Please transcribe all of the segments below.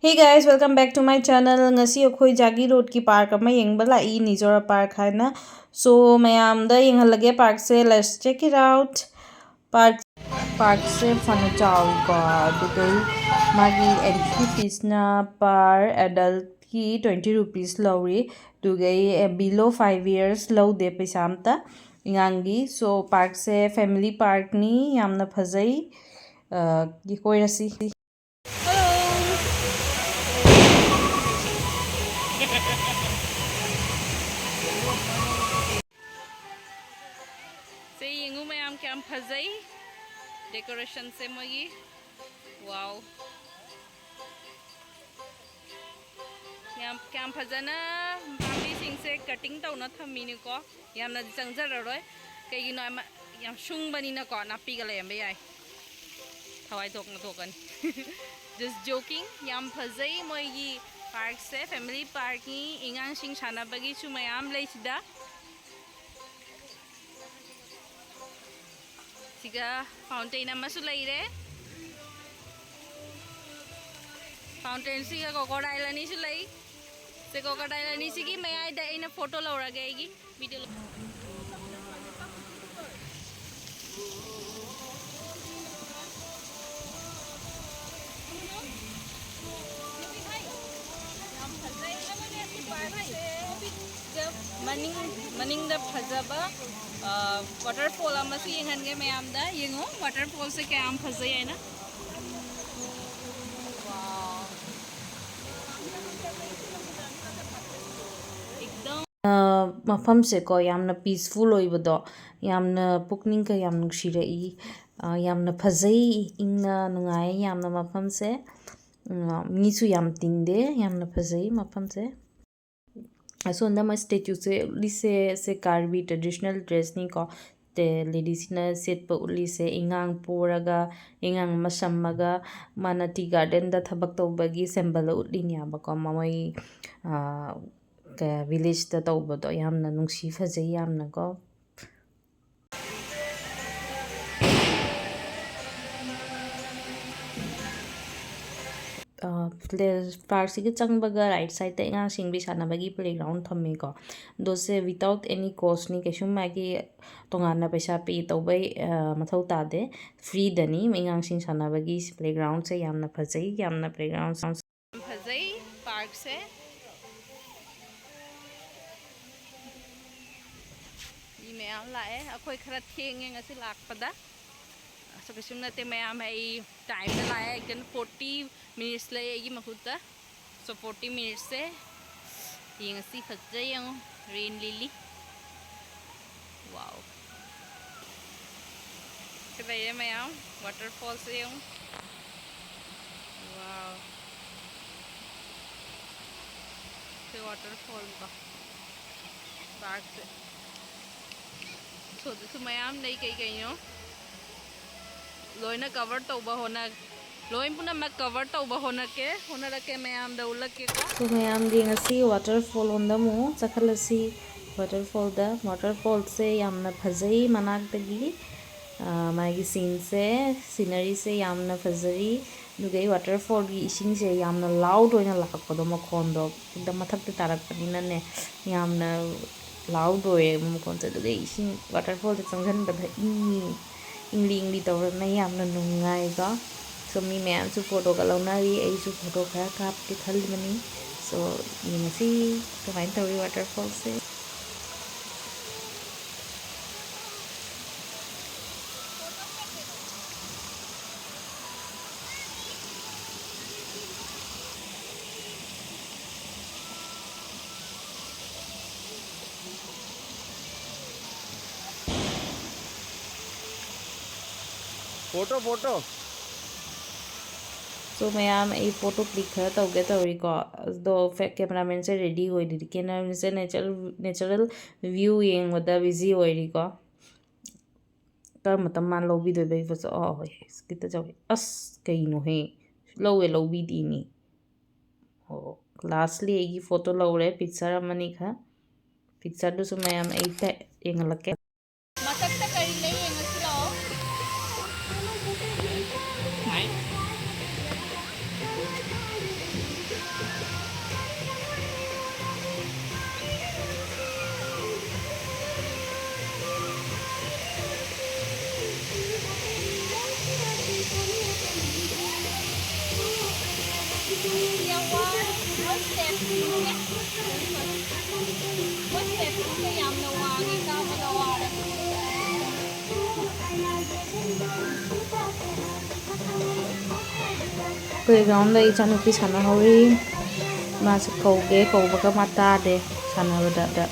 Hey guys, welcome back to my channel. Ngasi akhoi Jagiroad ki park ama yengba lai Nizora park haina. So mayam da yenghalage park se let's check it out. Park se fana chaw ko dugai magi entry fees na per adult ki 20 rupees lowri dugai below 5 years low de paisa amta ingangi. So park se family park ni yamna phajai ki koirasi. से यंगू में आम क्या फजई decoration से मगी wow क्या फजना पानी सिंह से cutting तो न थमीनी को याम न जंजर रोय कई नो याम शुंग बनी न को नापी का लेम बेय थवाई तोक न तोकन जस्ट जोकिंग याम फजई मोगी पार्क से फैमिली पार्क की इंगांग सिंह छाना बगी चु मयाम लेसिदा सिगा फाउंटेन अमसु लैरे फाउंटेन सिगा कोकोडाइल अनि सु लै से कोकोडाइल अनि सिगी मयाइ दा इन फोटो लौरागे आइगी वीडियो मनिंग द फजबा वाटरफॉल अमसु यंगनगे मयाम दा यंगो वाटरफॉल से क्या आम फजै है ना मफम से को यामना पीसफुल ओइबदो यामना पुकनिंग का याम नुक्सिरई यामना फजई इंगना नुंगाई यामना मफम से मीसु याम तिंगदे यामना फजई मफम से असोंदा मा स्टेच्यू से कार्बी ट्रेडिशनल ड्रेस नि को ते लेडीज ना सेट प उली से इंगांग पोरगा इंगांग मसम्मगा माना टी गार्डन दा थबक तौबगी सेंबल उलिनि आबको ममई विलेज दा तौबदो यामना नुंसी फजई यामना को पार्क से चंबगा राइट साइड इंगा सिंह भी सानबगी प्लेग्राउंड थमे को दोसे विदाउट एनी कॉस्ट नि कैसुम मागी तोंगाना पैसा पे तौबै मथौ तादे फ्री दनी इंगा सिंह सानबगी प्लेग्राउंड से यामना फजई यामना प्लेग्राउंड फजई पार्क से ये मैम लाए अखोई खरा थेंगे ngasi lakpada so kesum nate ma'am ai time da लाए एकदम 40 minutes ले आएगी महुता so 40 minutes से ये ngasi फजई yang rain lily wow kita ya ma'am waterfall से yang wow से waterfall का park से so मैम नहीं कहीं नो लोइना कवर तौबा होना लोइन पुना मा कवर तौबा होना के मैम दा उलके को तो मैम दी ngasi waterfall ondamu chakhalasi waterfall से यामना फजई मनाक दगी मागी सीन से सीनरी से यामना फजई दुगई वाटरफॉल की इसिंग से यामना लाउड होइना लाकपदो मखोंदो एकदम मथक तारकपनिना ने यामना लाउड होए मखोन से दुगई इसिंग वाटरफॉल से चंगन बधा इंगली तौरना यामना नुंगाइगा सो मी मैम सु फोटो का लौनारी आई सु फोटो खरा काप के खलबनी सो यंगसी कमाइन तौरी वाटरफॉल से फोटो सो मैम ये फोटो क्लिक खरा तौगे तौरीको दो कैमरामैन से रेडी होइदि कैमरामैन से नेचुरल व्यू येंगबदा बिजी होइरिको तर मतम मान लौबी दोबे बस होय किता जावे अस कइनो हे लौवे लौबी दीनी ओ लास्टली एगी फोटो लौरे पिक्चर अमनी खा पिक्चर दुसु मैम एटा येंगलके मथक करी ले ngasi lao Yang one step ini, one step ini yang nawangi kamu nawar. Playground da ichanupi sanahori masa kauge kaubaga mata de sanabada da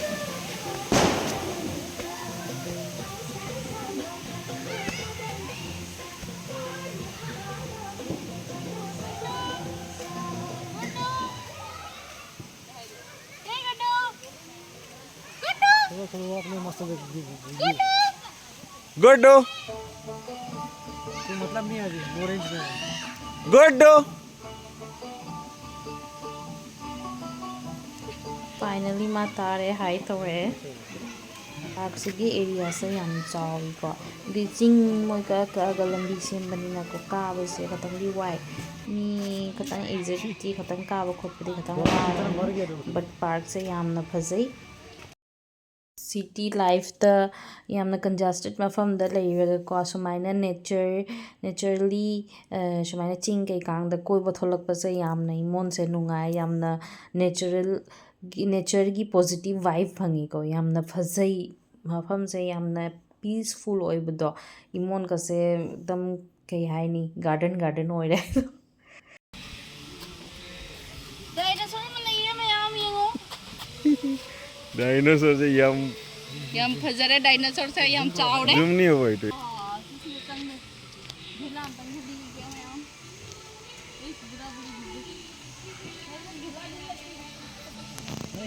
Guddu मतलब नहीं अभी ऑरेंज में Guddu finally ma tare hai tore aksigi area se yam chawi ko di ching moi ka ga lambi sem bani na ko ka ba se khatang di wai mi khatang exactly khatang ka ba khop di khatang but park se yam na phajai city life da yamna congested mafam da leiraga ko sumaina naturally sumaina ching kai kang da koi ba tholak pa se yamna imon se nungai yamna nature gi positive vibe phangi ko yamna phajai mafam se yamna peaceful oibado imon ka se dam kai haini garden oire Dinosaur mana iya mayam yengo. Dinosaur से यम Yang fajare dinosaur saya yang caw deh. Zoom नहीं हुआ itu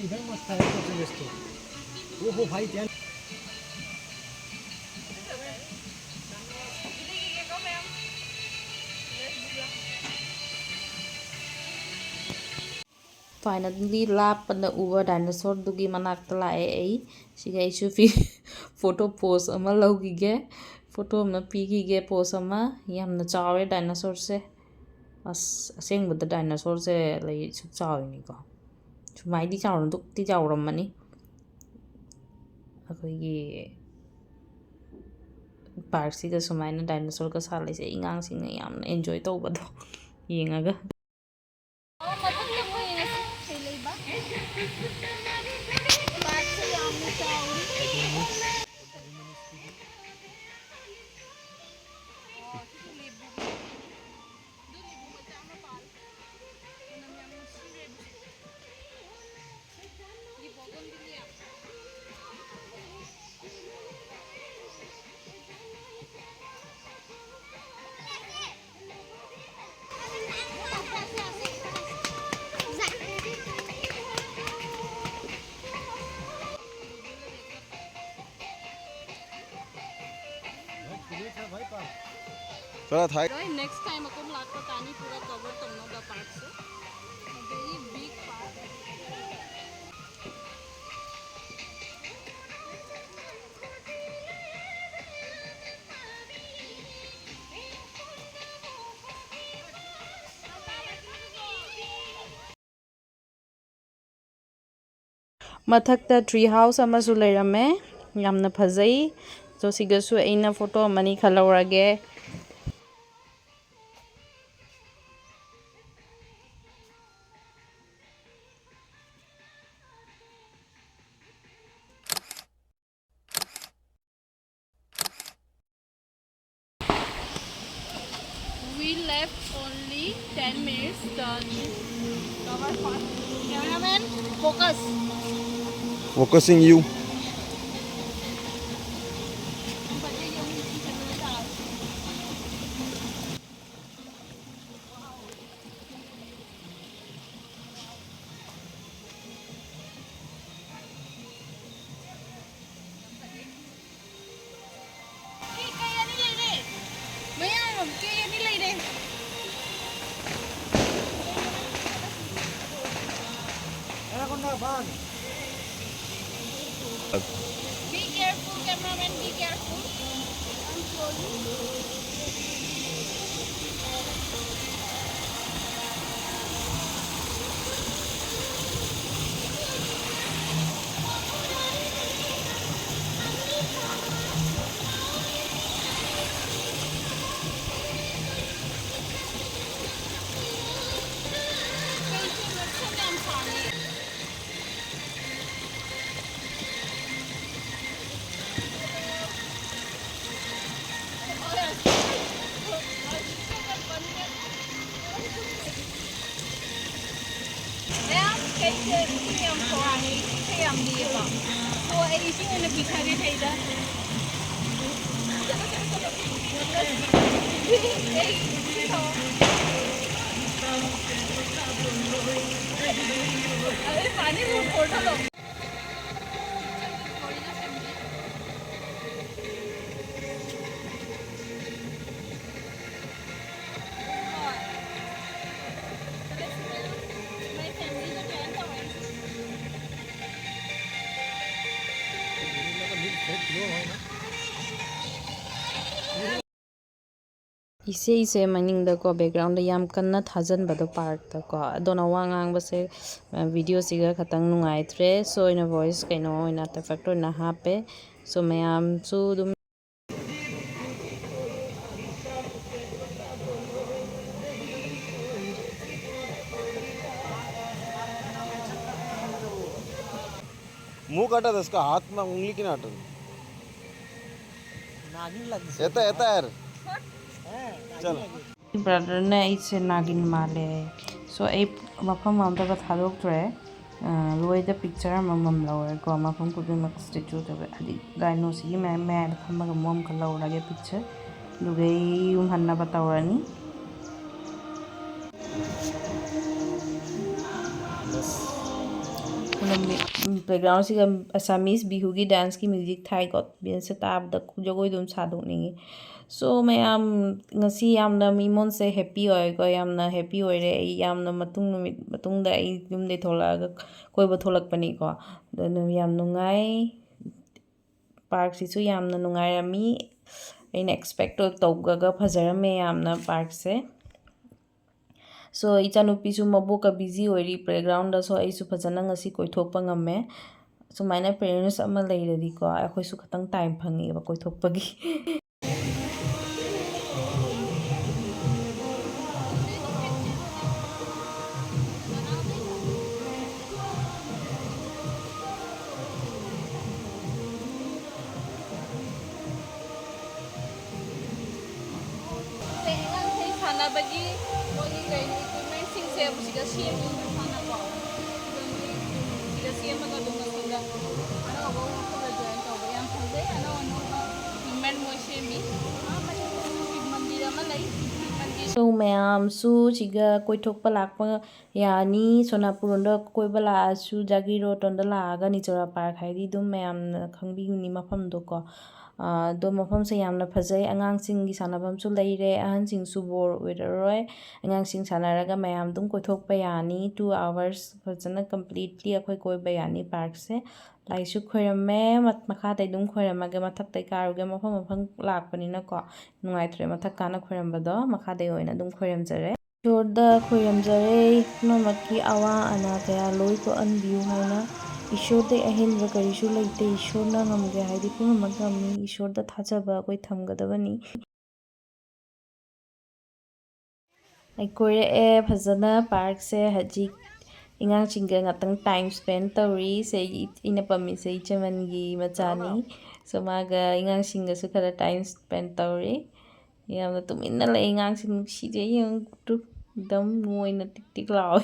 इधर मस्त है तो resto वो हो भाई ध्यान finally lapana uwa dinosaur dugi manakta lae ai siga isu fi photo pose ama logige photo amna pigige pose ama yamna chawe dinosaur se as asengbuda dinosaur se lai su chawi ni ko sumai di chawron duk ti chawron mani akoigi park siga sumaina dinosaur ka salai se ingang singa yamna enjoy tawbado yengaga थोड़ा था Next time aku melakukan tani pura cover tongno da park se. Very big park. mathakta tree house amasu leirame yamna phajai so sigasu aina photo amani khalawrage We left only 10 minutes to cover park. Cameraman, focus. Focusing you anaconda Bagh Be careful, cameraman, be careful. I'm slowly. ꯃꯌꯥꯝ ꯀꯩꯁꯦ ꯏꯁꯤꯡ ꯌꯥꯝ ꯈꯧꯔꯥꯡꯉꯦ ꯏꯁꯤꯡꯁꯦ ꯌꯥꯝ ꯂꯤꯌꯦꯕ ꯁꯣ ꯑꯩ ꯏꯁꯤꯡ ꯑꯣꯏꯅ ꯄꯤꯊꯒꯦ ꯀꯩꯗ अरे पानी में फोटो लो ꯏꯁꯩꯁꯦ ꯃꯅꯤꯡꯗꯀꯣ ꯕꯦꯛꯒ꯭ꯔꯥꯎꯟꯗ ꯌꯥꯝ ꯀꯟꯅ ꯊꯥꯖꯟꯕꯗꯣ ꯄꯥꯔꯛꯇꯀꯣ ꯑꯗꯨꯅ ꯋꯥ ꯉꯥꯡꯕꯁꯦ ꯚꯤꯗꯤꯑꯣꯁꯤꯒ ꯈꯇꯪ ꯅꯨꯡꯉꯥꯏꯇ꯭ꯔꯦ ꯁꯣ ꯑꯣꯏꯅ ꯚꯣꯏꯁ ꯀꯩꯅꯣ ꯑꯣꯏꯅ ꯑꯥꯔꯇꯦꯐꯦꯛꯇ ꯑꯣꯏꯅ ꯍꯥꯞꯄꯦ ꯁꯣ ꯃꯌꯥꯝꯁꯨ ꯑꯗꯨꯝ मुंह काटा था इसका हाथ में उंगली की नाटन नागिन लगी येता येता यार चल ꯕ꯭ꯔꯗꯔꯅ ꯑꯩꯁꯦ ꯅꯥꯒꯤꯟ ꯃꯥꯜꯂꯦ ꯁꯣ ꯑꯩ ꯃꯐꯝ ꯑꯝꯇꯒ ꯊꯥꯗꯣꯛꯇ꯭ꯔꯦ ꯂꯣꯏꯗ ꯄꯤꯛꯆꯔ ꯑꯃꯃꯝ ꯂꯧꯔꯦꯀꯣ ꯃꯐꯝ ꯈꯨꯗꯤꯡꯃꯛ ꯁ꯭ꯇꯦꯆꯨꯗ ꯍꯥꯏꯗꯤ ꯔꯥꯏꯅꯣꯁꯤꯒꯤ ꯃꯌꯥꯏꯗ ꯐꯝꯃꯒ ꯃꯑꯣꯡ ꯑꯃꯈꯛ ꯂꯧꯔꯒꯦ ꯄꯤꯛꯆꯔ ꯑꯗꯨꯒ ꯑꯩ ꯌꯨꯝ ꯍꯟꯅꯕ ꯇꯧꯔꯅꯤ ꯕꯦꯛꯒ꯭ꯔꯥꯎꯟꯁꯤꯒ ꯑꯁꯥꯃꯤꯁ ꯕꯤꯍꯨꯒꯤ ꯗꯥꯟꯁꯀꯤ ꯃ꯭ꯌꯨꯖꯤꯛ ꯊꯥꯏꯀꯣ ꯕꯤꯟꯁꯁꯦ ꯇꯥꯕꯗ ꯖꯒꯣꯏ ꯑꯗꯨꯝ ꯁꯥꯗꯣꯛꯅꯤꯡꯉꯤ ꯁꯣ ꯃꯌꯥꯝ ꯉꯁꯤ ꯌꯥꯝꯅ ꯃꯤꯉꯣꯟꯁꯦ ꯍꯦꯞꯄꯤ ꯑꯣꯏꯀꯣ ꯌꯥꯝꯅ ꯍꯦꯞꯄꯤ ꯑꯣꯏꯔꯦ ꯑꯩ ꯌꯥꯝꯅ ꯅꯨꯃꯤꯠ ꯃꯇꯨꯡꯗ ꯑꯩ ꯌꯨꯝꯗꯩ ꯊꯣꯛꯂꯛꯑꯒ ꯀꯣꯏꯕ ꯊꯣꯛꯂꯛꯄꯅꯤꯀꯣ ꯑꯗꯨꯅ ꯌꯥꯝ ꯅꯨꯡꯉꯥꯏ ꯄꯥꯔꯛꯁꯤꯁꯨ ꯌꯥꯝꯅ ꯅꯨꯡꯉꯥꯏꯔꯝꯃꯤ ꯑꯩꯅ ꯑꯦꯛꯁꯄꯦꯛ ꯇꯧꯒꯒ ꯐꯖꯔꯝꯃꯦ ꯌꯥꯝꯅ ꯄꯥꯔꯛꯁꯦ ꯁꯣ ꯏꯆꯥꯅꯨꯄꯤꯁꯨ ꯃꯕꯣꯛꯀ ꯕꯤꯖꯤ ꯑꯣꯏꯔꯤ ꯄ꯭ꯂꯦꯒ꯭ꯔꯥꯎꯟꯗ ꯁꯣ ꯑꯩꯁꯨ ꯐꯖꯅ ꯉꯁꯤ ꯀꯣꯏꯊꯣꯛꯄ ꯉꯝꯃꯦ ꯁꯨꯃꯥꯏꯅ ꯄꯦꯔꯦꯟꯁ ꯑꯃ ꯂꯩꯔꯗꯤꯀꯣ ꯑꯩꯈꯣꯏꯁꯨ ꯈꯤꯇꯪ ꯇꯥꯏꯝ ꯐꯪꯉꯦꯕ ꯀꯣꯏꯊꯣꯛꯄꯒꯤ ꯁꯥꯟꯅꯕꯒꯤ ꯃꯣꯏꯒꯤ ꯀꯩꯅꯣ ꯏꯀ꯭ꯋꯤꯞꯃꯦꯟꯁꯤꯡꯁꯦ ꯁꯤꯗ ꯁꯦꯝꯃꯤ ꯃꯁꯥꯅꯀꯣ ꯁꯤꯗ ꯁꯦꯝꯃꯒ ꯑꯗꯨꯝ ꯃꯊꯪꯗ ꯑꯅꯧꯕ ꯃꯐꯝꯗ ꯖꯣꯏꯟ ꯇꯧꯕ ꯌꯥꯝ ꯐꯖꯩ ꯑꯅꯧ ꯑꯅꯧꯕ ꯏꯀ꯭ꯋꯤꯞꯃꯦꯟ ꯃꯣꯏ ꯁꯦꯝꯃꯤ ꯃꯟꯗꯤꯔ ꯑꯃ ꯂꯩ ꯁꯣ ꯃꯌꯥꯝꯁꯨ ꯁꯤꯒ ꯀꯣꯏꯊꯣꯛꯄ ꯂꯥꯛꯄ ꯌꯥꯅꯤ ꯁꯣꯅꯥꯄꯨꯔꯣꯝꯗ ꯀꯣꯏꯕ ꯂꯥꯛꯑꯁꯨ ꯖꯥꯒꯤꯔꯣꯗ ꯂꯥꯛꯑꯒ ꯅꯤꯖꯣꯔꯥ ꯄꯥꯔꯛ ꯍꯥꯏꯗꯤ ꯑꯗꯨꯝ ꯃꯌꯥꯝꯅ ꯈꯪꯕꯤꯒꯅꯤ ꯃꯐꯝꯗꯣꯀꯣ ꯑꯗꯣ ꯃꯐꯝꯁꯦ ꯌꯥꯝꯅ ꯐꯖꯩ ꯑꯉꯥꯡꯁꯤꯡꯒꯤ ꯁꯥꯟꯅꯐꯝꯁꯨ ꯂꯩꯔꯦ ꯑꯍꯟꯁꯤꯡꯁꯨ ꯕꯣꯔ ꯑꯣꯏꯔꯔꯣꯏ ꯑꯉꯥꯡꯁꯤꯡ ꯁꯥꯟꯅꯔꯒ ꯃꯌꯥꯝ ꯑꯗꯨم ꯀꯣꯏꯊꯣꯛꯄ ꯌꯥꯅꯤ 2 hours ꯐꯖꯅ ꯀꯝꯄ꯭ꯂꯤꯠꯂꯤ ꯑꯩꯈꯣꯏ ꯀꯣꯏꯕ ꯌꯥꯅꯤ ꯄꯥꯔꯛꯁꯦ ꯂꯥꯏꯁꯨ ꯈꯣꯏꯔꯝꯃꯦ ꯃꯈꯥꯗꯩ ꯑꯗꯨꯝ ꯈꯣꯏꯔꯝꯃꯒꯦ ꯃꯊꯛꯇꯩ ꯀꯥꯔꯨꯒꯦ ꯃꯐꯝ ꯂꯥꯛꯄꯅꯤꯅꯀꯣ ꯅꯨꯡꯉꯥꯏꯇ꯭ꯔꯦ ꯃꯊꯛ ꯀꯥꯅ ꯈꯣꯏꯔꯝꯕꯗꯣ ꯃꯈꯥꯗꯩ ꯑꯣꯏꯅ ꯑꯗꯨꯝ ꯈꯣꯏꯔꯝꯖꯔꯦ ꯏꯁꯣꯔꯗ ꯈꯣꯏꯔꯝꯖꯔꯦ ꯄꯨꯝꯅꯃꯛꯀꯤ ꯑꯋꯥ ꯑꯅꯥ ꯀꯌꯥ ꯂꯣꯏ ꯀꯣꯛꯍꯟꯕꯤꯌꯨ ꯍꯥꯏꯅ ꯏꯁꯣꯔꯗꯩ ꯑꯍꯦꯟꯕ ꯀꯔꯤꯁꯨ ꯂꯩꯇꯦ ꯏꯁꯣꯔꯅ ꯉꯝꯒꯦ ꯍꯥꯏꯗꯤ ꯄꯨꯝꯅꯃꯛ ꯉꯝꯃꯤ ꯏꯁꯣꯔꯗ ꯊꯥꯖꯕ ꯑꯩꯈꯣꯏ ꯊꯝꯒꯗꯕꯅꯤ ꯑꯩ ꯀꯣꯏꯔꯛꯑꯦ ꯐꯖꯅ ꯄꯥꯔꯛꯁꯦ ꯍꯧꯖꯤꯛ ꯑꯉꯥꯡꯁꯤꯡꯒ ꯉꯥꯛꯇꯪ ꯇꯥꯏꯝ ꯁ꯭ꯄꯦꯟ ꯇꯧꯔꯤ ꯁꯦ ꯑꯩꯅ ꯄꯥꯝꯃꯤꯁꯦ ꯏꯆꯦꯃꯟꯒꯤ ꯃꯆꯥꯅꯤ ꯁꯣ ꯃꯥꯒ ꯑꯉꯥꯡꯁꯤꯡꯒꯁꯨ ꯈꯔ ꯇꯥꯏꯝ ꯁ꯭ꯄꯦꯟ ꯇꯧꯔꯤ ꯌꯥꯝꯅ ꯇꯨꯃꯤꯟꯅ ꯂꯩ ꯑꯉꯥꯡꯁꯤꯡ ꯅꯨꯡꯁꯤꯖꯩ ꯌꯦꯡꯉꯨ ꯑꯗꯨꯝ ꯃꯣꯏꯅ ꯇꯤꯛ ꯇꯤꯛ ꯂꯥꯎꯋꯦ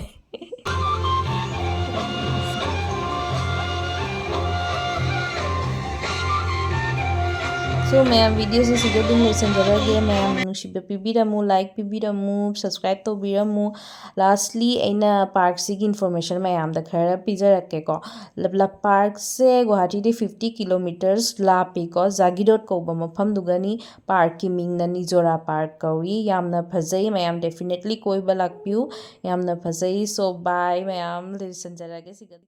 ꯁꯣ ꯃꯌꯥꯝ ꯚꯤꯗꯤꯑꯣꯁꯦ ꯁꯤꯗ ꯑꯗꯨꯝ ꯂꯣꯏꯁꯤꯟꯖꯔꯒꯦ ꯃꯌꯥꯝꯅ ꯅꯨꯡꯁꯤꯕ ꯄꯤꯕꯤꯔꯝꯃꯨ ꯂꯥꯏꯛ ꯄꯤꯕꯤꯔꯝꯃꯨ ꯁꯕꯁꯀ꯭ꯔꯥꯏꯕ ꯇꯧꯕꯤꯔꯝꯃꯨ ꯂꯥꯁꯂꯤ ꯑꯩꯅ ꯄꯥꯔꯛꯁꯤꯒꯤ ꯏꯟꯐꯣꯔꯃꯦꯁꯟ ꯃꯌꯥꯝꯗ ꯈꯔ ꯄꯤꯖꯔꯛꯀꯦꯀꯣ ꯄꯥꯔꯛꯁꯦ ꯒꯨꯋꯥꯍꯥꯇꯤꯗꯤ 50 kilometers ꯂꯥꯞꯄꯤꯀꯣ ꯖꯥꯒꯤꯔꯣꯗ ꯀꯧꯕ ꯃꯐꯝꯗꯨꯒꯅꯤ ꯄꯥꯔꯛꯀꯤ ꯃꯤꯡꯅ ꯅꯤꯖꯣꯔꯥ ꯄꯥꯔꯛ ꯀꯧꯏ ꯌꯥꯝꯅ ꯐꯖꯩ ꯃꯌꯥꯝ ꯗꯦꯐꯤꯅꯦꯠꯂꯤ ꯀꯣꯏꯕ ꯂꯥꯛꯄꯤꯌꯨ ꯌꯥꯝꯅ ꯐꯖꯩ ꯁꯣ ꯕꯥꯏ ꯃꯌꯥꯝ ꯂꯣꯏꯁꯤꯟꯖꯔꯒꯦ ꯁꯤꯒꯗꯤ